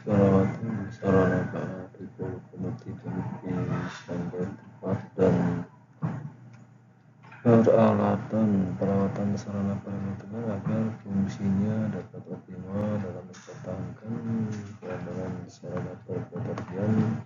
perawatan sarana lokomotif memiliki standar tepat dan perawatan sarana peralatan agar fungsinya dapat optimal dalam mempertahankan keamanan sarana bepergian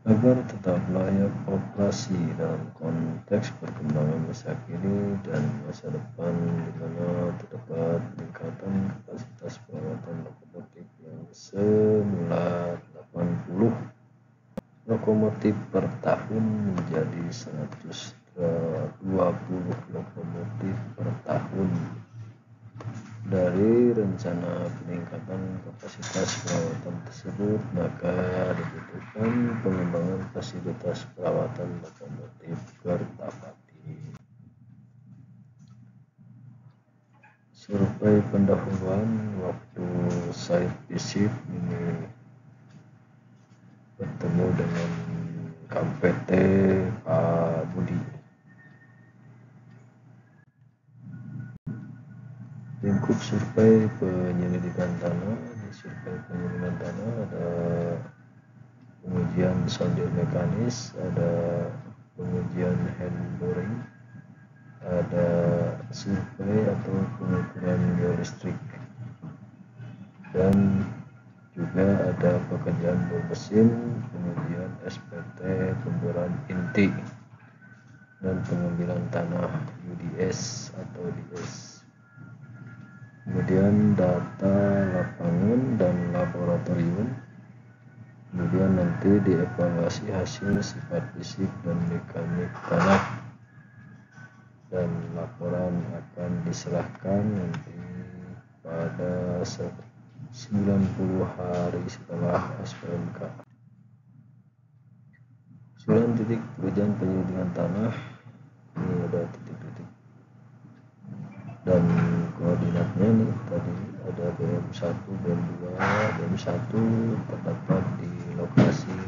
agar tetap layak operasi dalam konteks perkembangan masa kini dan masa depan, di mana terdapat peningkatan kapasitas perawatan lokomotif yang semula 80 lokomotif per tahun menjadi 120 lokomotif per tahun. Dari rencana peningkatan kapasitas perawatan tersebut, maka dibutuhkan pengembangan fasilitas perawatan lokomotif kereta api. Survei pendahuluan waktu site visit ini bertemu dengan KPT Pak Budi. Lingkup survei penyelidikan tanah. Di survei penyelidikan tanah ada pengujian sondir mekanis, ada pengujian hand boring, ada survei atau pengukuran geolistrik, dan juga ada pekerjaan bermesin, pengujian SPT, pemboran inti, dan pengambilan tanah UDS atau DS. Kemudian data lapangan dan laboratorium, kemudian nanti dievaluasi hasil sifat fisik dan mekanik tanah, dan laporan akan diserahkan nanti pada 90 hari setelah SPMK. 9 titik pekerjaan penyelidikan tanah. Ini ada titik-titik dan koordinatnya nih, tadi ada BM1, BM2, BM1 terdapat di lokasi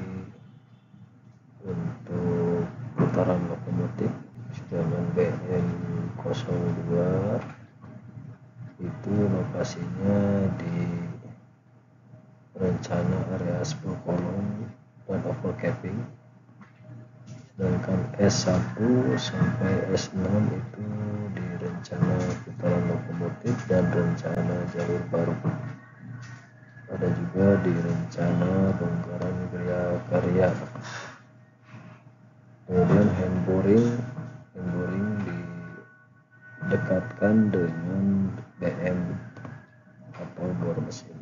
untuk putaran lokomotif, sedangkan BM02 itu lokasinya di rencana area 10 kolom dan overcapping, sedangkan S1 sampai S6 itu di rencana putaran lokomotif dan rencana jalur baru. Ada juga di rencana bongkaran karya. Kemudian hand boring didekatkan dengan BM atau bor mesin.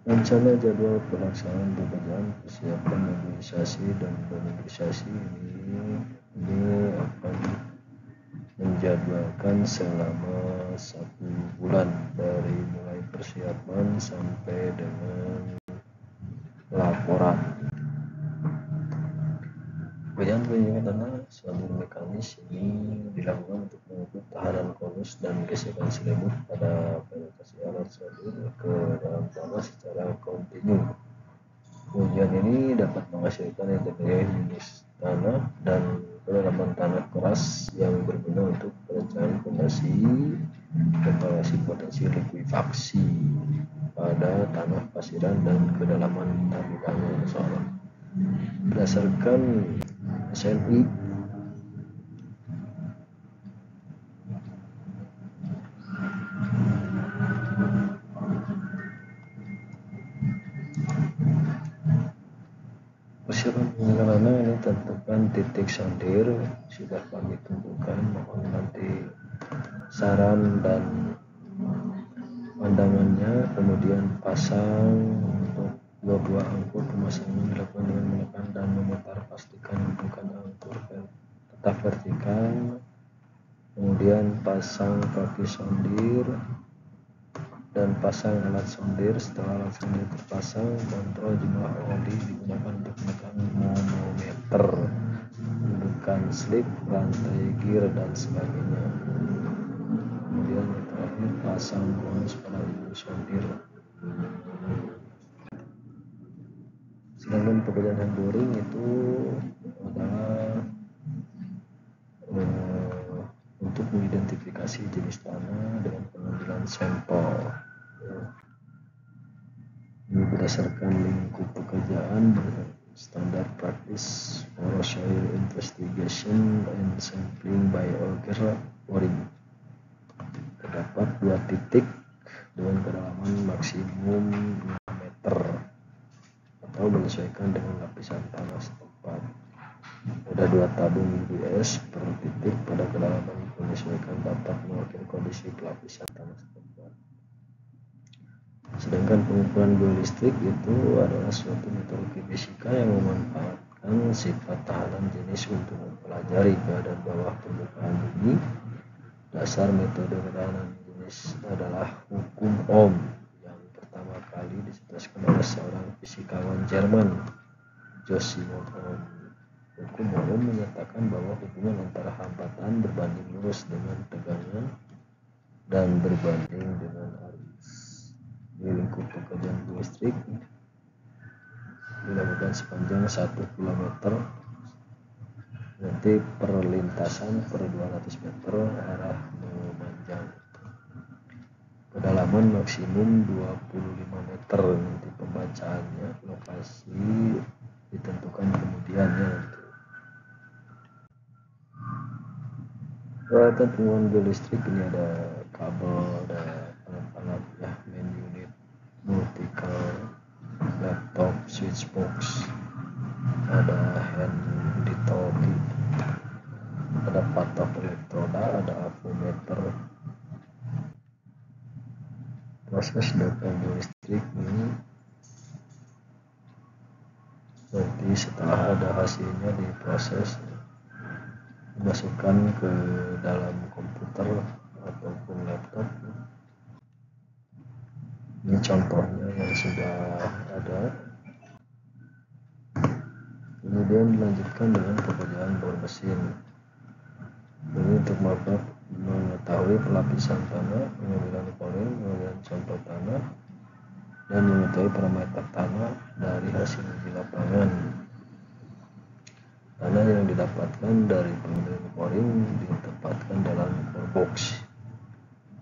Rencana jadwal pelaksanaan pekerjaan persiapan mobilisasi dan demobilisasi ini akan menjadwalkan selama 1 bulan dari mulai persiapan sampai dengan laporan. Pekerjaan penyelidikan tanah sondir mekanis ini dilakukan untuk mengukur tahanan konus dan gesekan selimut pada penetrasi alat sondir ke dalam tanah secara kontinu. Pengujian ini dapat menghasilkan integrasi jenis tanah dan kedalaman tanah keras yang berguna untuk perencanaan fondasi, evaluasi potensi likuifaksi pada tanah pasiran dan kedalaman bangunan musola. Berdasarkan SNI persiapan pengenalan ini tentukan titik sondir sudah kami tentukan, mohon nanti saran dan pandangannya. Kemudian pasang untuk dua angkur, pemasangan dilakukan dengan menekan dan memutar, pastikan hubungkan angkur tetap vertikal. Kemudian pasang kaki sondir dan pasang alat sondir. Setelah alat sondir terpasang, kontrol jumlah oli digunakan untuk menekan manometer, mendudukan slip, rantai gear, dan sebagainya. Kemudian yang terakhir, pasang bonus pada ujung sondir. Sedangkan pekerjaan hand boring itu adalah untuk mengidentifikasi klasifikasi jenis tanah dengan pengambilan sampel. Ini berdasarkan lingkup pekerjaan standar practice for soil investigation and sampling by auger boring. Terdapat 2 titik dengan kedalaman maksimum 5 meter atau menyesuaikan dengan lapisan tanah setempat. Ada 2 tabung UBS per titik pada kedalaman menyesuaikan dapat mewakili kondisi lapisan tanah setempat. Sedangkan pengukuran geolistrik itu adalah suatu metode fisika yang memanfaatkan sifat tahanan jenis untuk mempelajari keadaan bawah permukaan bumi. Dasar metode ketahanan jenis adalah hukum Ohm yang pertama kali dicetuskan oleh seorang fisikawan Jerman, Joseph Ohm. Hukum Ohm menyatakan bahwa hubungan antara hambatan berbanding lurus dengan tegangan dan berbanding dengan arus di lingkup pekerjaan geolistrik dilakukan sepanjang 1 km, nanti perlintasan per 200 meter arah memanjang, kedalaman maksimum 25 meter. Nanti pembacaannya lokasi ditentukan kemudiannya. Peralatan pengukuran geolistrik ini ada kabel, ada alat-alat ya, main unit, multiple, laptop, switchbox, ada hand ditopi, ada patok elektroda, ada avometer. Proses data geolistrik ini nanti setelah ada hasilnya diproses, dimasukkan ke dalam komputer ataupun laptop. Ini contohnya yang sudah ada. Kemudian dilanjutkan dengan pekerjaan bor mesin. Ini untuk mengetahui pelapisan tanah, pengambilan coring, pengambilan sampel tanah, dan mengetahui parameter tanah dari hasil uji lapangan. Tanah yang didapatkan dari pengambilan coring ditempatkan dalam core box,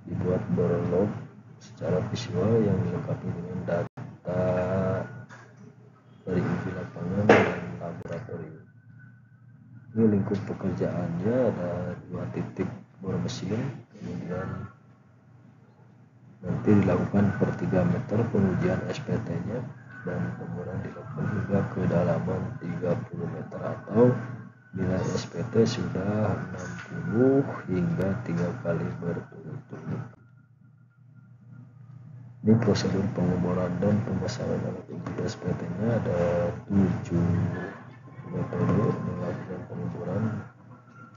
dibuat berlog secara visual yang dilengkapi dengan data dari uji lapangan dan laboratorium. Ini lingkup pekerjaannya ada 2 titik bor mesin, kemudian nanti dilakukan per 3 meter pengujian SPT-nya, dan kemudian dilakukan juga kedalaman 30 meter atau bila SPT sudah 60 hingga 3 kali berturut-turut. Ini prosedur pengeboran dan pemasangan alat uji SPT-nya ada 7 metode melakukan pengeboran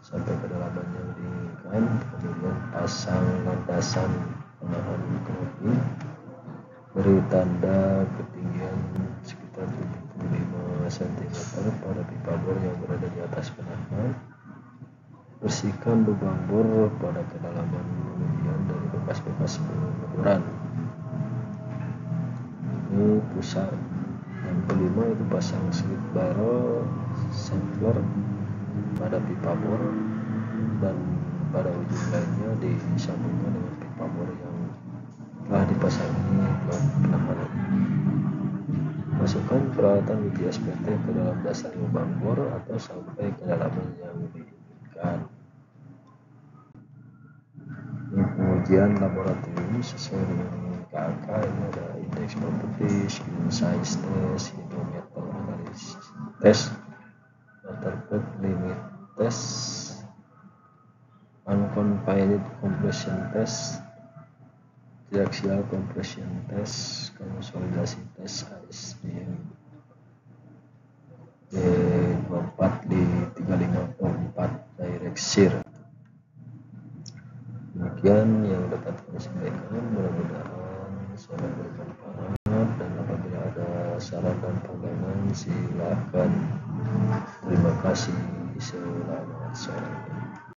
sampai kedalaman yang diinginkan, kemudian pasang landasan penahan kropi, beri tanda ketinggian sekitar 75 cm pada pipa bor yang berada di atas penahan, bersihkan lubang bor pada kedalaman kemudian dari bekas-bekas pengeboran. Ini pusat. Yang kelima itu pasang slip barrel sampler pada pipa bor, dan pada ujung lainnya disambungkan dengan pipa bor yang telah dipasangi blok penahanan. Masukkan peralatan uji SPT ke dalam dasar lubang bor atau sampai kedalaman yang diinginkan. Ini pengujian laboratorium sesuai dengan KK. Ini ada indeks properties, size test, hydrometer analysis test, waterproof limit test, unconfined compression test, triaxial compression test, konsolidasi test ASBM D24 di 354 direct shear. Demikian yang dapat kami sampaikan, mudah-mudahan sangat bermanfaat, dan apabila ada saran dan pandangan silakan. Terima kasih. Selamat sore.